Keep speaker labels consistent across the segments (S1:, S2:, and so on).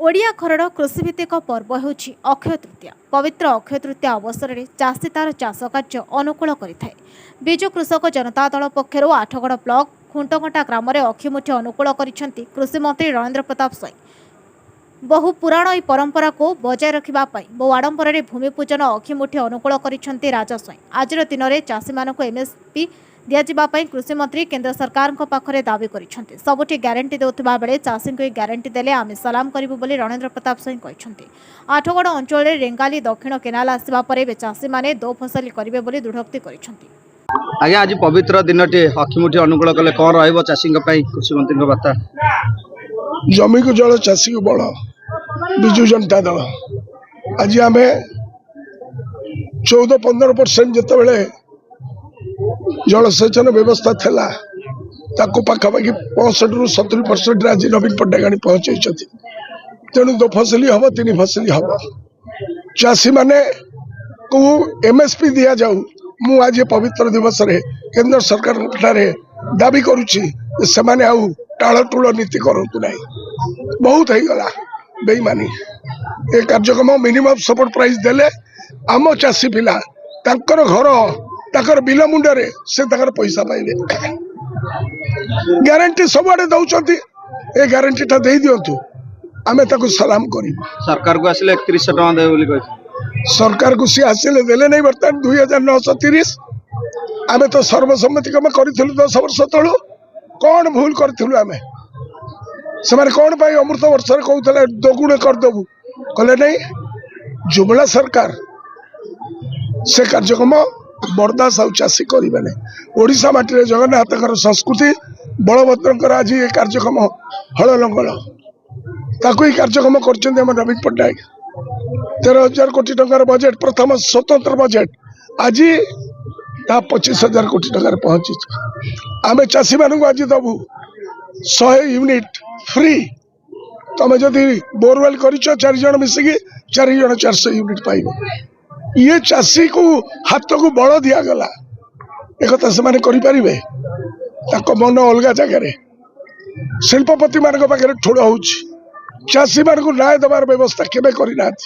S1: ओडिया घरर कृषिभित्तिक पर्व ହେଉଛି ଅକ୍ଷୟ ତୃତୀୟା। ପବିତ୍ର ଅକ୍ଷୟ ତୃତୀୟା ଅବସରରେ ଚାଷୀ ତାର ଚାଷ କାର୍ଯ୍ୟ ଅନୁକୂଳ କରିଥାଏ। ବିଜୁ କୃଷକ ଜନତା ଦଳ ପକ୍ଷରୁ ଆଠଗଡ଼ ବ୍ଲକ ଖୁଣ୍ଟକଣ୍ଟା ଗ୍ରାମରେ ଅକ୍ଷିମୁଠି ଅନୁକୂଳ କରିଛନ୍ତି କୃଷିମନ୍ତ୍ରୀ ରଣେନ୍ଦ୍ର ପ୍ରତାପ ସ୍ୱାଇଁ। ବହୁ ପୁରାଣ ଏହି ପରମ୍ପରାକୁ ବଜାୟ ରଖିବା ପାଇଁ ବହୁ ଆଡମ୍ବରରେ ଭୂମି ପୂଜନ ଅକ୍ଷିମୁଠି ଅନୁକୂଳ କରିଛନ୍ତି ରାଜା ସ୍ୱାଇଁ। ଆଜିର ଦିନରେ ଚାଷୀମାନଙ୍କୁ ଏମ୍ଏସ୍ପି ଦିଆଯିବା ପାଇଁ କୃଷିମନ୍ତ୍ରୀ କେନ୍ଦ୍ର ସରକାରଙ୍କ ପାଖରେ ଦାବି କରିଛନ୍ତି। ସବୁଠି ଗ୍ୟାରେଣ୍ଟି ଦେଉଥିବା ବେଳେ ଚାଷୀଙ୍କୁ ଏହି ଗ୍ୟାରେଣ୍ଟି ଦେଲେ ଆମେ ସଲାମ କରିବୁ ବୋଲି ରଣେନ୍ଦ୍ର ପ୍ରତାପ ସ୍ୱାଇଁ କହିଛନ୍ତି। ଆଠଗଡ଼ ଅଞ୍ଚଳରେ ରେଙ୍ଗାଲି ଦକ୍ଷିଣ କେନାଲ ଆସିବା ପରେ ଏବେ ଚାଷୀମାନେ ଦୋ ଫସଲି କରିବେ ବୋଲି ଦୃଢ଼ୋକ୍ତି କରିଛନ୍ତି।
S2: ଆଜ୍ଞା, ଆଜି ପବିତ୍ର ଦିନଟି ଅକ୍ଷିମୁଠି ଅନୁକୂଳ କଲେ କ'ଣ ରହିବ ଚାଷୀଙ୍କ ପାଇଁ କୃଷିମନ୍ତ୍ରୀଙ୍କ ବାର୍ତ୍ତା?
S3: ଜମିକୁ ଜଳ ଚାଷୀକୁ ବଳ ବିଜୁ ଜନତା ଦଳ। ଆଜି ଆମେ 14-15% ଯେତେବେଳେ ଜଳସେଚନ ବ୍ୟବସ୍ଥା ଥିଲା ତାକୁ ପାଖାପାଖି 65-70% ଆଜି ନବୀନ ପଟ୍ଟନାୟକ ଆଣି ପହଞ୍ଚାଇଛନ୍ତି। ତେଣୁ ଦୋ ଫସଲି ହବ, 3 ଫସଲି ହବ। ଚାଷୀ ମାନେ କୁ MSP ଦିଆଯାଉ। ମୁଁ ଆଜି ପବିତ୍ର ଦିବସରେ କେନ୍ଦ୍ର ସରକାରଙ୍କ ଠାରେ ଦାବି କରୁଛି ଯେ ସେମାନେ ଆଉ ଟାଳଟୁଳ ନୀତି କରନ୍ତୁ ନାହିଁ। ବହୁତ ହେଇଗଲା ବେଇମାନି। ଏ କାର୍ଯ୍ୟକ୍ରମ ମିନିମମ୍ ସପୋର୍ଟ ପ୍ରାଇସ୍ ଦେଲେ ଆମ ଚାଷୀ ପିଲା ତାଙ୍କର ଘର ତାଙ୍କର ବିଲ ମୁଣ୍ଡରେ ସେ ତାଙ୍କର ପଇସା ପାଇବେ। ଗ୍ୟାରେଣ୍ଟି ସବୁଆଡେ ଦଉଛନ୍ତି, ଏ ଗ୍ୟାରେଣ୍ଟିଟା ଦେଇ ଦିଅନ୍ତୁ, ଆମେ ତାକୁ ସଲାମ କରିବୁ।
S2: ସରକାରକୁ ଆସିଲେ 3100 ଟଙ୍କା ଦେବେ ବୋଲି କହିଛି।
S3: ସରକାରକୁ ସିଏ ଆସିଲେ ଦେଲେ ନାହିଁ। ବର୍ତ୍ତମାନ 2930। ଆମେ ତ ସର୍ବସମ୍ମତିକ୍ରମେ କରିଥିଲୁ 10 ବର୍ଷ ତଳୁ। କ'ଣ ଭୁଲ କରିଥିଲୁ ଆମେ? ସେମାନେ କ'ଣ ପାଇଁ ଅମୃତ ବର୍ଷରେ କହୁଥିଲେ ଦ୍ୱିଗୁଣ କରିଦେବୁ, କଲେ ନାହିଁ। ଯୁବଳା ସରକାର ସେ କାର୍ଯ୍ୟକ୍ରମ ବରଦାସ୍ତ ଆଉ ଚାଷୀ କରିବେ ନାହିଁ। ଓଡ଼ିଶା ମାଟିରେ ଜଗନ୍ନାଥଙ୍କର ସଂସ୍କୃତି, ବଳଭଦ୍ରଙ୍କର ଆଜି ଏ କାର୍ଯ୍ୟକ୍ରମ ହଳ ଲଙ୍ଗଳ, ତାକୁ ହିଁ କାର୍ଯ୍ୟକ୍ରମ କରିଛନ୍ତି ଆମ ନବୀନ ପଟ୍ଟନାୟକ। 13,000 କୋଟି ଟଙ୍କାର ବଜେଟ୍, ପ୍ରଥମ ସ୍ୱତନ୍ତ୍ର ବଜେଟ୍, ଆଜି ତା 25,000 କୋଟି ଟଙ୍କାରେ ପହଞ୍ଚିଛି। ଆମେ ଚାଷୀମାନଙ୍କୁ ଆଜି ଦେବୁ 100 ୟୁନିଟ୍ ଫ୍ରି। ତମେ ଯଦି ବୋରୱେଲ୍ କରିଛ 4 ଜଣ ମିଶିକି 4 ଜଣ 400 ୟୁନିଟ୍ ପାଇବ। ଇଏ ଚାଷୀକୁ ହାତକୁ ବଳ ଦିଆଗଲା, ଏକଥା ସେମାନେ କରିପାରିବେ? ତାଙ୍କ ମନ ଅଲଗା ଜାଗାରେ। ଶିଳ୍ପପତି ମାନଙ୍କ ପାଖରେ ଠୁଳ ହଉଛି। ଚାଷୀ ମାନଙ୍କୁ ନ୍ୟାୟ ଦେବାର ବ୍ୟବସ୍ଥା କେବେ କରିନାହାନ୍ତି।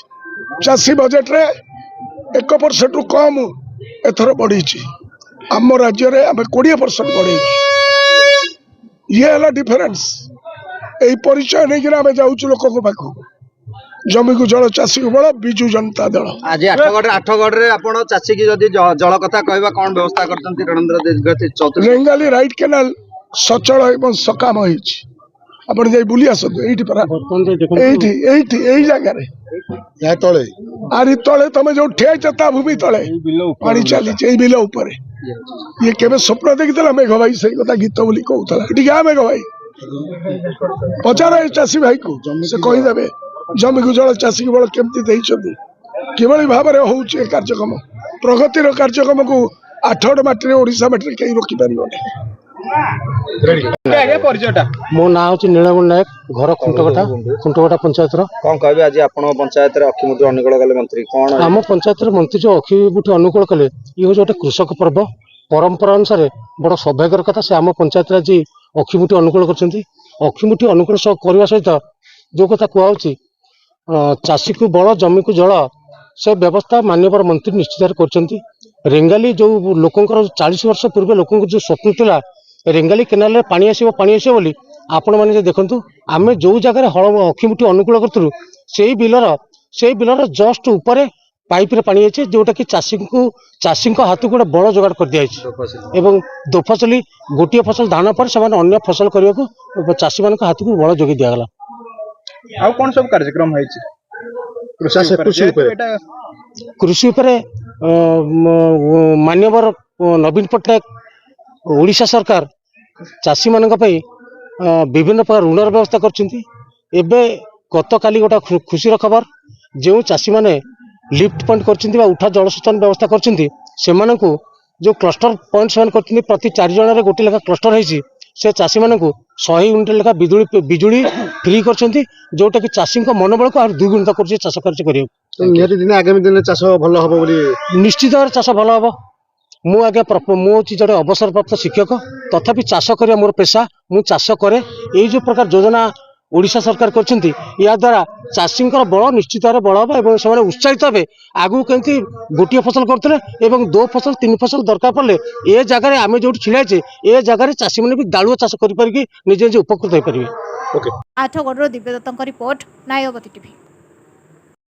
S3: ଚାଷୀ ବଜେଟରେ 1%ରୁ କମ ଏଥର ବଢିଛି। ଆମ ରାଜ୍ୟରେ ଆମେ 20% ବଢେଇଛୁ। ଇଏ ହେଲା ଡିଫରେନ୍ସ। এই ପରିଚୟ ନେଇକିନା ଆମେ ଯାଉଛୁ ଲୋକଙ୍କ ପାଖକୁ। ଜମିକୁ ଜଳ ଚାଷୀକୁ ବଳ ବିଜୁ ଜନତା ଦଳ।
S2: ଆଜି ଆଠଗଡ଼ରେ ଆପଣ ଚାଷୀ କି ଯଦି ଜଳ କଥା କହିବା କ'ଣ ବ୍ୟବସ୍ଥା କରିଛନ୍ତି ରଣେନ୍ଦ୍ର ଚୌଧୁରୀ?
S3: ରେଙ୍ଗାଲି ରାଇଟ୍ କେନାଲ ସଚଳ ଏବଂ ସକାମ ହେଇଛି। ଆପଣ ଯାଇ ବୁଲି ଆସନ୍ତୁ। ଏଇଠି ପରା, ଏଇଠି ଏଇଠି ଏଇ ଜାଗାରେ ତଳେ, ଆରି ତଳେ ତମେ ଯୋଉ ଠିଆ ହେଇଛ ତା ଭୂମି ତଳେ ପାଣି ଚାଲିଛି। ଏଇ ବିଲ ଉପରେ ଇଏ କେବେ ସ୍ୱପ୍ନ ଦେଖିଥିଲା? ମେଘ ଭାଇ ସେଇ କଥା ଗୀତ ବୋଲି କହୁଥିଲା। ଏଠି ଗାଁ ମେଘ ଭାଇ ପଚାର ଏ ଚାଷୀ ଭାଇକୁ, ସେ କହିଦେବେ ଜମିକୁ ଜଳ ଚାଷୀକୁ ବଳ କେମିତି ଦେଇଛନ୍ତି, କିଭଳି ଭାବରେ ହଉଛି ଏ କାର୍ଯ୍ୟକ୍ରମ। ପ୍ରଗତିର କାର୍ଯ୍ୟକ୍ରମକୁ ଆଠଗଡ଼ ମାଟିରେ, ଓଡ଼ିଶା ମାଟିରେ କେହି ରୋକିପାରିବନି।
S4: ମୋ ନାଁ ହେଉଛି ନୀଳମଣି ନାୟକ, ଘର ଖୁଣ୍ଟକଟା ପଞ୍ଚାୟତର।
S2: କ'ଣ କହିବେ ଆଜି ଆପଣଙ୍କ ପଞ୍ଚାୟତରେ ଅକ୍ଷିମୁଠି ଅନୁକୂଳ କଲେ ମନ୍ତ୍ରୀ? କ'ଣ
S4: ଆମ ପଞ୍ଚାୟତରେ ମନ୍ତ୍ରୀ ଯେଉଁ ଅକ୍ଷିମୁଠି ଅନୁକୂଳ କଲେ, ଇଏ ହେଉଛି ଗୋଟେ କୃଷକ ପର୍ବ। ପରମ୍ପରା ଅନୁସାରେ ବଡ଼ ସୌଭାଗ୍ୟର କଥା, ସେ ଆମ ପଞ୍ଚାୟତରେ ଆଜି ଅକ୍ଷିମୁଠି ଅନୁକୂଳ କରିଛନ୍ତି। ଅକ୍ଷିମୁଠି ଅନୁକୂଳ କରିବା ସହିତ ଯେଉଁ କଥା କୁହାହେଉଛି ଚାଷୀକୁ ବଳ ଜମିକୁ ଜଳ, ସେ ବ୍ୟବସ୍ଥା ମାନ୍ୟବର ମନ୍ତ୍ରୀ ନିଶ୍ଚିତ କରିଛନ୍ତି। ରେଙ୍ଗାଲି ଯେଉଁ ଲୋକଙ୍କର 40 ବର୍ଷ ପୂର୍ବେ ଲୋକଙ୍କୁ ଯେଉଁ ସ୍ୱପ୍ନ ଥିଲା ରେଙ୍ଗାଲି କେନାଲରେ ପାଣି ଆସିବ ବୋଲି, ଆପଣମାନେ ଯେ ଦେଖନ୍ତୁ ଆମେ ଯେଉଁ ଜାଗାରେ ଅକ୍ଷିମୁଠି ଅନୁକୂଳ କରୁଥିଲୁ ସେଇ ବିଲର ଜଷ୍ଟ ଉପରେ ପାଇପ୍ରେ ପାଣି ଅଛି, ଯେଉଁଟାକି ଚାଷୀଙ୍କ ହାତକୁ ଗୋଟେ ବଳ ଯୋଗାଡ଼ କରିଦିଆଯାଇଛି। ଏବଂ ଦୋଫସଲି ଗୋଟିଏ ଫସଲ ଧାନ ପରେ ସେମାନେ ଅନ୍ୟ ଫସଲ କରିବାକୁ ଚାଷୀମାନଙ୍କ ହାତକୁ ବଳ ଯୋଗାଇ ଦିଆଗଲା।
S2: ଆଉ କ'ଣ ସବୁ କାର୍ଯ୍ୟକ୍ରମ ହେଇଛି
S4: କୃଷି ଉପରେ? ମାନ୍ୟବର ନବୀନ ପଟ୍ଟନାୟକ ଓଡ଼ିଶା ସରକାର ଚାଷୀମାନଙ୍କ ପାଇଁ ବିଭିନ୍ନ ପ୍ରକାର ଋଣର ବ୍ୟବସ୍ଥା କରିଛନ୍ତି। ଏବେ ଗତକାଲି ଗୋଟେ ଖୁସିର ଖବର, ଯେଉଁ ଚାଷୀମାନେ ଲିଫ୍ଟ ପଏଣ୍ଟ କରିଛନ୍ତି ବା ଉଠା ଜଳସେଚନ ବ୍ୟବସ୍ଥା କରିଛନ୍ତି, ସେମାନଙ୍କୁ ଯେଉଁ କ୍ଲଷ୍ଟର ପଏଣ୍ଟ ସେମାନେ କରିଛନ୍ତି, ପ୍ରତି 4 ଜଣରେ ଗୋଟେ ଲେଖା କ୍ଲଷ୍ଟର ହେଇଛି, ସେ ଚାଷୀମାନଙ୍କୁ 100 ୟୁନିଟ୍ ଲେଖା ବିଜୁଳି ଫ୍ରି କରିଛନ୍ତି, ଯେଉଁଟାକି ଚାଷୀଙ୍କ ମନୋବଳକୁ ଆହୁରି ଦ୍ୱିଗୁଣିତ କରୁଛି ଚାଷ କାର୍ଯ୍ୟ କରିବାକୁ।
S2: ନିହାତି ଦିନେ ଆଗାମୀ ଦିନରେ ଚାଷ ଭଲ ହବ ବୋଲି
S4: ନିଶ୍ଚିତ ଭାବରେ ଚାଷ ଭଲ ହବ। ମୁଁ ହେଉଛି ଜଣେ ଅବସରପ୍ରାପ୍ତ ଶିକ୍ଷକ, ତଥାପି ଚାଷ କରିବା ମୋର ପେଶା। ମୁଁ ଚାଷ କରେ। ଏଇ ଯେଉଁ ପ୍ରକାର ଯୋଜନା ओडिशा सरकार करछंती या द्वारा चाषींकर बल निश्चित भाव बल हम और से उत्साहित हे आगू कमी गोटे फसल करते एवं 2 फसल 3 फसल दरकार पड़े ए जगह आम जो छिड़ाचे ए जगह चाषी मैंने भी दालुआ चाष कर निजे निजे उपकृत हो पारे।
S1: आठगड़र दिव्यदत्त रिपोर्ट नायवती टीवी।